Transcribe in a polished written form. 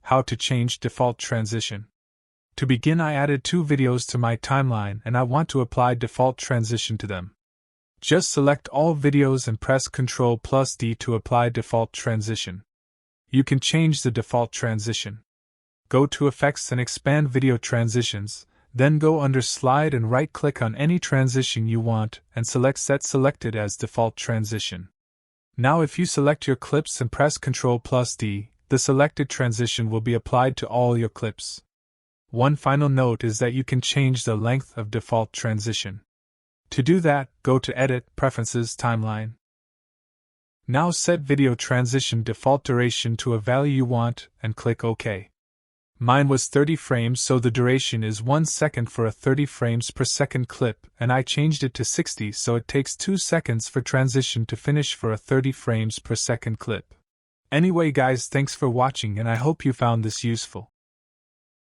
How to change default transition. To begin, I added 2 videos to my timeline and I want to apply default transition to them. Just select all videos and press ctrl+D to apply default transition. You can change the default transition. Go to Effects and expand Video Transitions, then go under Slide and right-click on any transition you want and select Set Selected as Default Transition. Now if you select your clips and press ctrl+D, the selected transition will be applied to all your clips. One final note is that you can change the length of default transition. To do that, go to Edit, Preferences, Timeline. Now set video transition default duration to a value you want and click OK. Mine was 30 frames, so the duration is 1 second for a 30 frames per second clip, and I changed it to 60 so it takes 2 seconds for transition to finish for a 30 frames per second clip. Anyway guys, thanks for watching and I hope you found this useful.